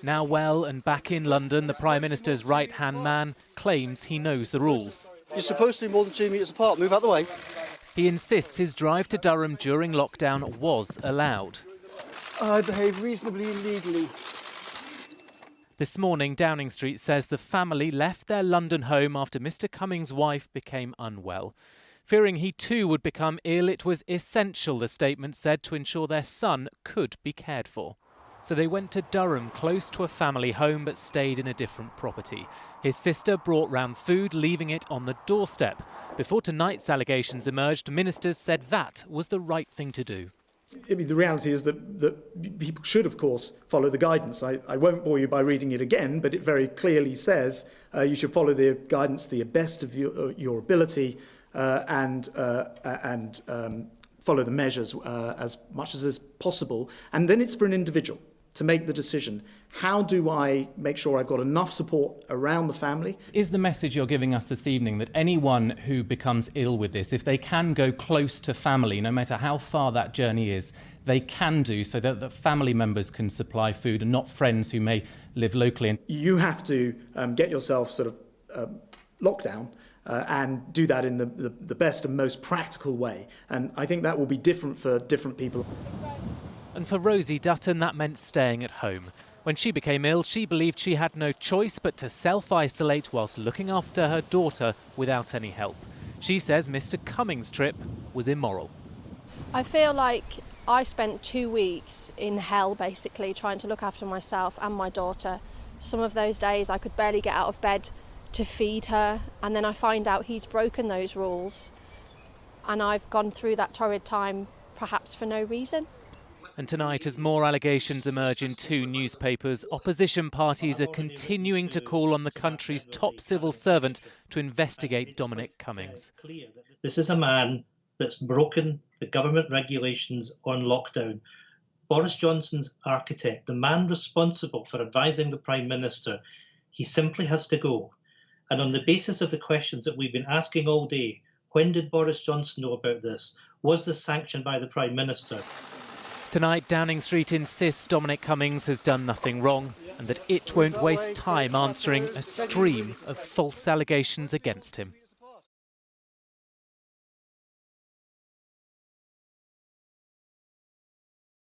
Now well and back in London, the Prime Minister's right-hand man claims he knows the rules. You're supposed to be more than 2 metres apart. Move out the way. He insists his drive to Durham during lockdown was allowed. I behaved reasonably legally. This morning, Downing Street says the family left their London home after Mr Cummings' wife became unwell. Fearing he too would become ill, it was essential, the statement said, to ensure their son could be cared for. So they went to Durham, close to a family home, but stayed in a different property. His sister brought round food, leaving it on the doorstep. Before tonight's allegations emerged, ministers said that was the right thing to do. I mean, the reality is that people should, of course, follow the guidance. I won't bore you by reading it again, but it very clearly says you should follow the guidance to the best of your ability and follow the measures as much as is possible. And then it's for an individual to make the decision. How do I make sure I've got enough support around the family? Is the message you're giving us this evening that anyone who becomes ill with this, if they can go close to family, no matter how far that journey is, they can do so that the family members can supply food and not friends who may live locally? You have to get yourself sort of locked down and do that in the best and most practical way. And I think that will be different for different people. And for Rosie Dutton, that meant staying at home. When she became ill, she believed she had no choice but to self-isolate whilst looking after her daughter without any help. She says Mr Cummings' trip was immoral. I feel like I spent 2 weeks in hell, basically, trying to look after myself and my daughter. Some of those days I could barely get out of bed to feed her, and then I find out he's broken those rules, and I've gone through that torrid time perhaps for no reason. And tonight, as more allegations emerge in 2 newspapers, opposition parties are continuing to call on the country's top civil servant to investigate Dominic Cummings. This is a man that's broken the government regulations on lockdown. Boris Johnson's architect, the man responsible for advising the Prime Minister, he simply has to go. And on the basis of the questions that we've been asking all day, when did Boris Johnson know about this? Was this sanctioned by the Prime Minister? Tonight, Downing Street insists Dominic Cummings has done nothing wrong and that it won't waste time answering a stream of false allegations against him.